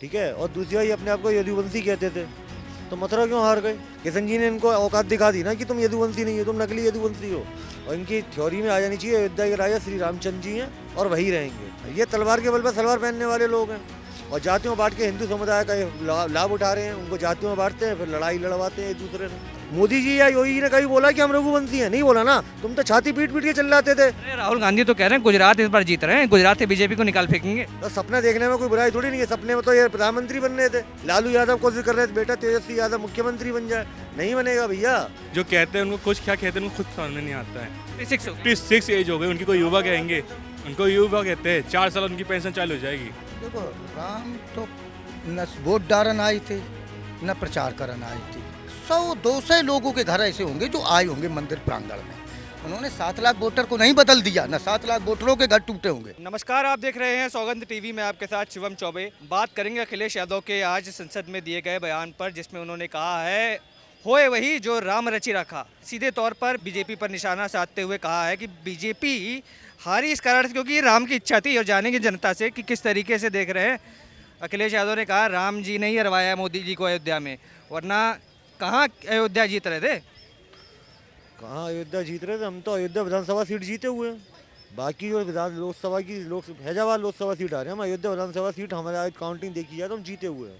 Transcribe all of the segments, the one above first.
ठीक है। और दूसरी बात, ये अपने आप को यदुवंशी कहते थे, तो मथुरा क्यों हार गए? किशन जी ने इनको औकात दिखा दी ना कि तुम यदुवंशी नहीं हो, तुम नकली यदुवंशी हो। और इनकी थ्योरी में आ जानी चाहिए अयोध्या के राजा श्री रामचंद्र जी हैं और वही रहेंगे। ये तलवार के बल पर सलवार पहनने वाले लोग हैं और जातियों में बांट के हिंदू समुदाय का ये लाभ उठा रहे हैं। उनको जातियों में बांटते हैं, फिर लड़ाई लड़वाते हैं एक दूसरे से। मोदी जी या योगी जी ने कभी बोला कि हम रघुवंशी हैं? नहीं बोला ना। तुम तो छाती पीट पीट के चिल्लाते थे। अरे राहुल गांधी तो कह रहे हैं गुजरात इस बार जीत रहे हैं, गुजरात से बीजेपी को निकाल फेंकेंगे। तो सपना देखने में कोई बुराई थोड़ी नहीं है। सपने में तो ये प्रधानमंत्री बनने थे। लालू यादव कोशिश कर रहे थे बेटा तेजस्वी यादव मुख्यमंत्री बन जाए, नहीं बनेगा भैया। जो कहते हैं उनको कुछ क्या कहते हैं उनको खुद समझ में नहीं आता है। 56 एज हो गई उनकी, कोई युवा कहेंगे, उनको युवा कहते हैं। 4 साल उनकी पेंशन चालू हो जाएगी। देखो राम तो न वोट डारन आए थे न प्रचार करन आए थे। 100-200 लोगों के घर ऐसे होंगे जो आए होंगे मंदिर प्रांगण में। उन्होंने 7 लाख वोटर को नहीं बदल दिया, न 7 लाख वोटरों के घर टूटे होंगे। नमस्कार, आप देख रहे हैं सौगंध टीवी में आपके साथ शिवम चौबे। बात करेंगे अखिलेश यादव के आज संसद में दिए गए बयान पर, जिसमें उन्होंने कहा है होए वही जो राम रचि रखा। सीधे तौर पर बीजेपी पर निशाना साधते हुए कहा है कि बीजेपी हारी इस कारण से क्योंकि ये राम की इच्छा थी। और जानेंगे जनता से कि किस तरीके से देख रहे हैं। अखिलेश यादव ने कहा राम जी ने ही हरवाया मोदी जी को अयोध्या में, वरना कहाँ अयोध्या जीत रहे थे। कहाँ अयोध्या जीत रहे थे? हम तो अयोध्या विधानसभा सीट जीते हुए हैं। बाकी जो लोकसभा की फैजाबाद लोकसभा सीट आ रही है, हम अयोध्या विधानसभा सीट हमारा काउंटिंग देखी जाए तो हम जीते हुए हैं।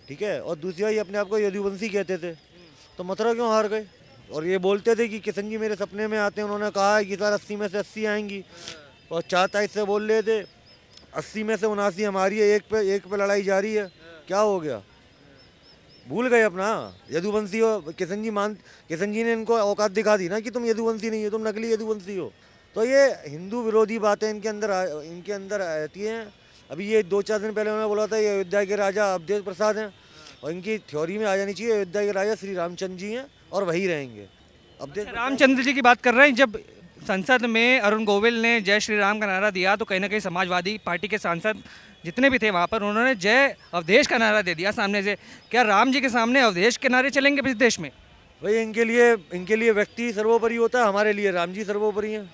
ठीक है। और दूसरी बात, ये अपने आप को यदुवंशी कहते थे, तो मथुरा क्यों हार गए? और ये बोलते थे कि किशन जी मेरे सपने में आते हैं, उन्होंने कहा है कि सर 80 में से 80 आएंगी। और 4 से बोल रहे थे 80 में से 79 हमारी है, एक पे लड़ाई जारी है। क्या हो गया? भूल गए अपना यदुवंशी हो। किशन जी ने इनको औकात दिखा दी ना कि तुम यदुवंशी नहीं हो, तुम नकली यदुवंशी हो। तो ये हिंदू विरोधी बातें इनके अंदर आती हैं। अभी ये 2-4 दिन पहले उन्होंने बोला था ये अयोध्या के राजा अवधेश प्रसाद हैं और इनकी थ्योरी में आ जानी चाहिए अयोध्या के राजा श्री रामचंद्र जी हैं और वही रहेंगे। अवधेश रामचंद्र जी की बात कर रहे हैं। जब संसद में अरुण गोविल ने जय श्री राम का नारा दिया तो कहीं ना कहीं समाजवादी पार्टी के सांसद जितने भी थे वहाँ पर, उन्होंने जय अवधेश का नारा दे दिया सामने से। क्या राम जी के सामने अवधेश के नारे चलेंगे इस देश में? भाई इनके लिए व्यक्ति सर्वोपरि होता है, हमारे लिए राम जी सर्वोपरि हैं।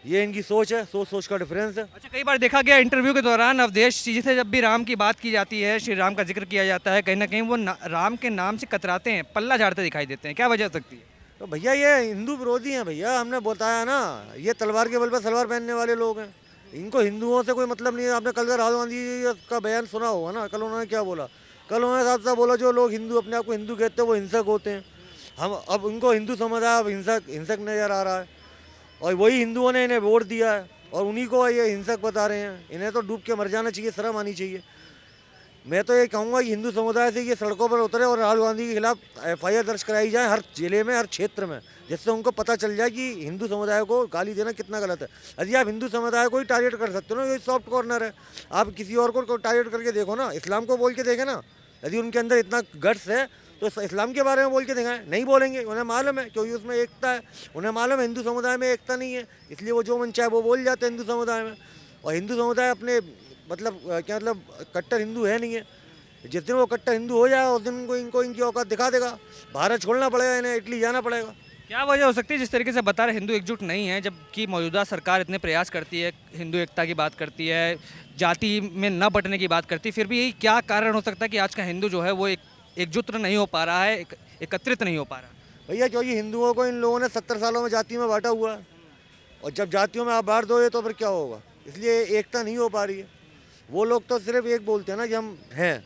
ये इनकी सोच है, सोच का डिफरेंस है। अच्छा, कई बार देखा गया इंटरव्यू के दौरान अवधेश जी से जब भी राम की बात की जाती है, श्री राम का जिक्र किया जाता है, कहीं ना कहीं वो राम के नाम से कतराते हैं, पल्ला झाड़ते दिखाई देते हैं। क्या वजह हो सकती है? तो भैया ये हिंदू विरोधी हैं भैया, हमने बताया ना। ये तलवार के बल पर सलवार पहनने वाले लोग हैं। इनको हिंदुओं से कोई मतलब नहीं है। आपने कल राहुल गांधी का बयान सुना होगा ना। कल उन्होंने क्या बोला? कल उन्होंने साफ साफ बोला जो लोग हिंदू अपने आप को हिंदू कहते हैं वो हिंसक होते हैं। हम अब उनको हिंदू समुदाय अब हिंसक नज़र आ रहा है और वही हिंदुओं ने इन्हें वोट दिया है और उन्हीं को ये हिंसक बता रहे हैं। इन्हें तो डूब के मर जाना चाहिए, शर्म आनी चाहिए। मैं तो ये कहूँगा कि हिंदू समुदाय से ये सड़कों पर उतरे और राहुल गांधी के खिलाफ FIR दर्ज कराई जाए हर जिले में, हर क्षेत्र में, जिससे उनको पता चल जाए कि हिंदू समुदाय को गाली देना कितना गलत है। यदि आप हिंदू समुदाय को ही टारगेट कर सकते हो ना, ये सॉफ्ट कॉर्नर है। आप किसी और को टारगेट करके देखो ना, इस्लाम को बोल के देखें ना। यदि उनके अंदर इतना गट्स है तो इस्लाम के बारे में बोल के दिखाएं। नहीं बोलेंगे, उन्हें मालूम है क्योंकि उसमें एकता है। उन्हें मालूम है हिंदू समुदाय में एकता नहीं है, इसलिए वो जो मन चाहे वो बोल जाते हैं हिंदू समुदाय में। और हिंदू समुदाय अपने मतलब कट्टर हिंदू है नहीं है। जिस दिन वो कट्टर हिंदू हो जाए उस दिन इनको इनकी औकात दिखा देगा। भारत छोड़ना पड़ेगा, इन्हें इटली जाना पड़ेगा। क्या वजह हो सकती है जिस तरीके से बता रहे हिंदू एकजुट नहीं है, जबकि मौजूदा सरकार इतने प्रयास करती है, हिंदू एकता की बात करती है, जाति में न बंटने की बात करती है, फिर भी यही क्या कारण हो सकता है कि आज का हिंदू जो है वो एकजुट नहीं हो पा रहा है, एकत्रित नहीं हो पा रहा है? भैया क्योंकि हिंदुओं को इन लोगों ने 70 सालों में जातियों में बांटा हुआ है और जब जातियों में आप बांट दोगे तो फिर क्या होगा? इसलिए एकता नहीं हो पा रही है। वो लोग तो सिर्फ एक बोलते हैं ना कि हम हैं।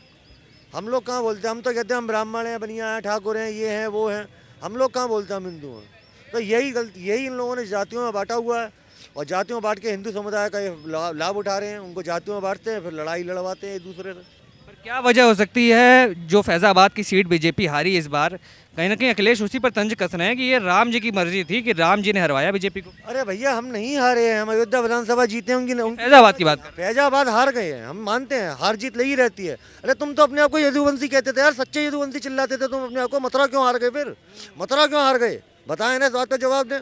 हम लोग कहाँ बोलते हैं? हम तो कहते हैं हम ब्राह्मण हैं, बनिया हैं, ठाकुर हैं, ये हैं, वो हैं। हम लोग कहाँ बोलते हैं हम हिंदू हैं? तो यही इन लोगों ने जातियों में बांटा हुआ है और जातियों में बांट के हिंदू समुदाय का ये लाभ उठा रहे हैं। उनको जातियों में बांटते हैं, फिर लड़ाई लड़वाते हैं एक दूसरे से। पर क्या वजह हो सकती है जो फैज़ाबाद की सीट बीजेपी हारी इस बार? कहीं ना कहीं अखिलेश उसी पर तंज कस रहे हैं कि ये राम जी की मर्जी थी कि राम जी ने हरवाया बीजेपी को। अरे भैया हम नहीं हारे हैं, हम अयोध्या विधानसभा जीते होंगे। फैज़ाबाद की बात कर। फैजाबाद हार गए हैं, हम मानते हैं, हार जीत लगी रहती है। अरे तुम तो अपने आप को यदुवंशी कहते थे यार, सच्चे यदुवंशी चिल्लाते थे तुम अपने आप को। मथुरा क्यों हार गए? फिर मथुरा क्यों हार गए? बताएं ना, इस बात का जवाब दें।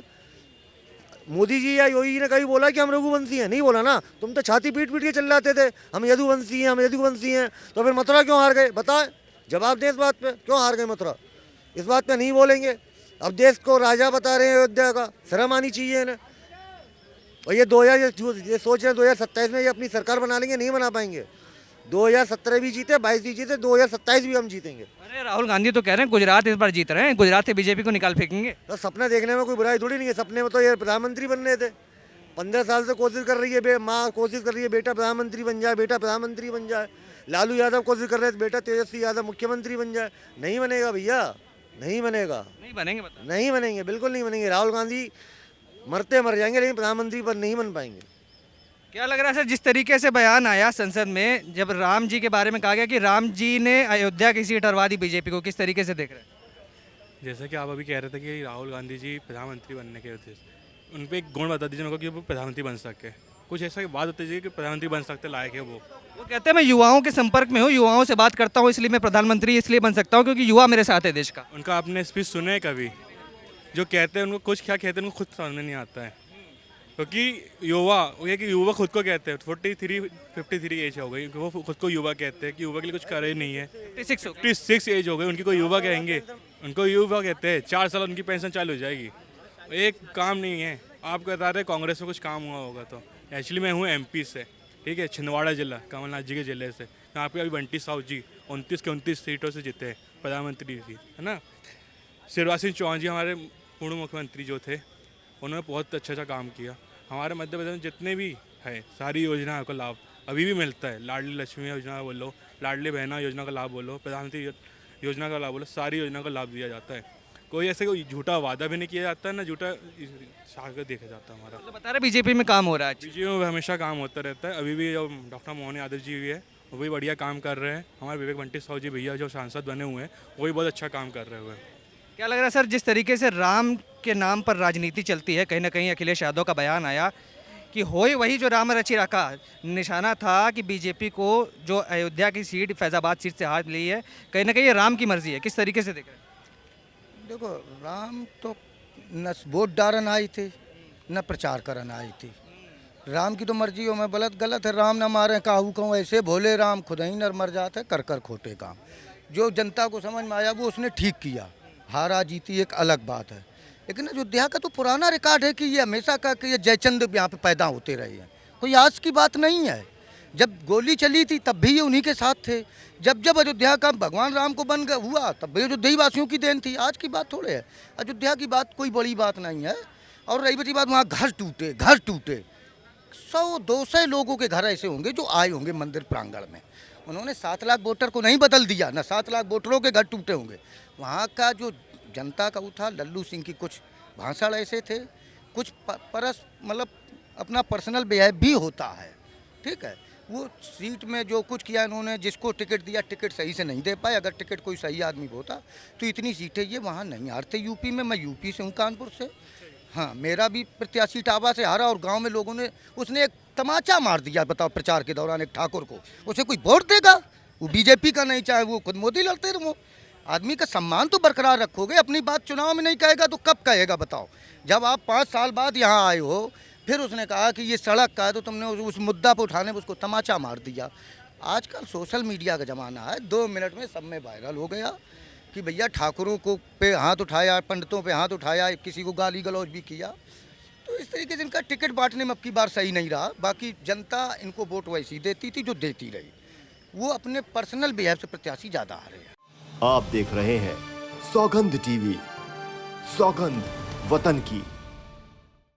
मोदी जी या योगी जी ने कभी बोला कि हम रघुवंशी हैं? नहीं बोला ना। तुम तो छाती पीट पीट के चिल्लाते थे हम यदुवंशी हैं, हम यदुवंशी हैं। तो फिर मथुरा क्यों हार गए? बताएं, जवाब दें इस बात पे, क्यों हार गए मथुरा? इस बात पे नहीं बोलेंगे। अब देश को राजा बता रहे हैं अयोध्या का, शर्म आनी चाहिए इन्हें। और ये सोच रहे हैं 2027 में ये अपनी सरकार बना लेंगे, नहीं बना पाएंगे। 2017 भी जीते, 22 भी जीते, 2027 भी हम जीतेंगे। अरे राहुल गांधी तो कह रहे हैं गुजरात इस बार जीत रहे हैं, गुजरात से बीजेपी को निकाल फेंकेंगे। तो सपने देखने में कोई बुराई थोड़ी नहीं है, सपने में तो ये प्रधानमंत्री बनने थे। 15 साल से कोशिश कर रही है, माँ कोशिश कर रही है बेटा प्रधानमंत्री बन जाए, बेटा प्रधानमंत्री बन जाए। लालू यादव कोशिश कर रहे थे बेटा तेजस्वी यादव मुख्यमंत्री बन जाए। नहीं बनेगा भैया, नहीं बनेगा, नहीं बनेंगे बता। नहीं बनेंगे, बिल्कुल नहीं बनेंगे। राहुल गांधी मरते मर जाएंगे लेकिन प्रधानमंत्री पर नहीं बन पाएंगे। क्या लग रहा है सर, जिस तरीके से बयान आया संसद में जब राम जी के बारे में कहा गया कि राम जी ने अयोध्या की सीट हरवा दी बीजेपी को, किस तरीके से देख रहे हैं? जैसा कि आप अभी कह रहे थे कि राहुल गांधी जी प्रधानमंत्री बनने के होते, उन पर एक गुण बता दीजिए मेरे को कि वो प्रधानमंत्री बन सके। कुछ ऐसा बात होती है कि प्रधानमंत्री बन सकते लायक है वो कहते हैं मैं युवाओं के संपर्क में हूँ, युवाओं से बात करता हूँ, इसलिए मैं प्रधानमंत्री इसलिए बन सकता हूँ क्योंकि युवा मेरे साथ है देश का। उनका आपने स्पीच सुने हैं कभी? जो कहते हैं उनको कुछ क्या कहते हैं उनको खुद समझ में नहीं आता है, क्योंकि युवा वो ये कि युवा खुद को कहते हैं 53 एज हो गई, वो खुद को युवा कहते हैं कि युवा के लिए कुछ कर ही नहीं है। 56 एज हो गई, उनकी कोई युवा कहेंगे? उनको युवा कहते हैं। 4 साल उनकी पेंशन चालू हो जाएगी, एक काम नहीं है। आप बता रहे कांग्रेस में कुछ काम हुआ होगा, तो एक्चुअली मैं हूँ MP से, ठीक है, छिंदवाड़ा जिला, कमलनाथ जी के जिले से। यहाँ पे अभी बंटी साहू जी 29 के 29 सीटों से जीते हैं प्रधानमंत्री जी, है ना। शिवराज सिंह चौहान जी हमारे पूर्व मुख्यमंत्री जो थे, उन्होंने बहुत अच्छा काम किया। हमारे मध्य प्रदेश में जितने भी है सारी योजनाओं का लाभ अभी भी मिलता है। लाडली लक्ष्मी योजना बोलो, लाडली बहना योजना का लाभ बोलो, प्रधानमंत्री योजना का लाभ बोलो, सारी योजना का लाभ दिया जाता है। कोई ऐसे कोई झूठा वादा भी नहीं किया जाता है, ना झूठा सागर देखा जाता है हमारा। तो बता रहे बीजेपी में काम हो रहा है। बीजेपी में हमेशा काम होता रहता है। अभी भी जो डॉक्टर मोहन यादव जी भी है वो भी बढ़िया काम कर रहे हैं। हमारे विवेक बंटी साहू जी भैया जो सांसद बने हुए हैं वो भी बहुत अच्छा काम कर रहे हुए हैं। क्या लग रहा है सर, जिस तरीके से राम के नाम पर राजनीति चलती है, कहीं ना कहीं अखिलेश यादव का बयान आया कि होए वही जो राम रचि रखा, निशाना था कि बीजेपी को जो अयोध्या की सीट फैजाबाद सीट से हाथ ली है, कहीं ना कहीं ये राम की मर्जी है, किस तरीके से देख रहे हैं? देखो, राम तो न वोट डारन आई थी न प्रचार करन आई थी। राम की तो मर्जी हो, मैं गलत है। राम ना मारे काहू कहूँ, ऐसे भोले राम खुद ही न मर जाते कर खोटे काम। जो जनता को समझ में आया वो उसने ठीक किया। हारा जीती एक अलग बात है, लेकिन अयोध्या का तो पुराना रिकॉर्ड है कि ये हमेशा का कि ये जयचंद यहाँ पे पैदा होते रहे हैं, कोई आज की बात नहीं है। जब गोली चली थी तब भी ये उन्हीं के साथ थे। जब अयोध्या का भगवान राम को बन हुआ तब भी अयोध्या वासियों की देन थी। आज की बात थोड़े है, अयोध्या की बात कोई बड़ी बात नहीं है। और रही बची बात, वहाँ घर टूटे 100-200 लोगों के घर ऐसे होंगे जो आए होंगे मंदिर प्रांगण में। उन्होंने 7 लाख वोटर को नहीं बदल दिया, ना 7 लाख वोटरों के घर टूटे होंगे। वहाँ का जो जनता का वो था, लल्लू सिंह की कुछ भाषण ऐसे थे, कुछ मतलब अपना पर्सनल बिहेव भी होता है, ठीक है। वो सीट में जो कुछ किया इन्होंने, जिसको टिकट दिया टिकट सही से नहीं दे पाए। अगर टिकट कोई सही आदमी होता तो इतनी सीटें ये वहाँ नहीं हारते। यूपी में, मैं यूपी से हूँ, कानपुर से। हाँ, मेरा भी प्रत्याशी इटावा से हारा और गांव में लोगों ने, उसने एक तमाचा मार दिया, बताओ, प्रचार के दौरान एक ठाकुर को। उसे कोई वोट देगा? वो बीजेपी का नहीं, चाहे वो खुद मोदी लड़ते रहो। आदमी का सम्मान तो बरकरार रखोगे। अपनी बात चुनाव में नहीं कहेगा तो कब कहेगा बताओ? जब आप 5 साल बाद यहाँ आए हो, फिर उसने कहा कि ये सड़क का है, तो तुमने उस मुद्दा पर उठाने में उसको तमाचा मार दिया। आजकल सोशल मीडिया का ज़माना है, 2 मिनट में सब में वायरल हो गया कि भैया ठाकुरों को पे हाथ उठाया, पंडितों पे हाथ उठाया, किसी को गाली गलौज भी किया। तो इस तरीके से इनका टिकट बांटने में अब की बार सही नहीं रहा। बाकी जनता इनको वोट वैसी देती थी जो देती रही। वो अपने पर्सनल बिहेव से प्रत्याशी ज़्यादा आ रहे हैं। आप देख रहे हैं सौगंध TV, सौगंध वतन की।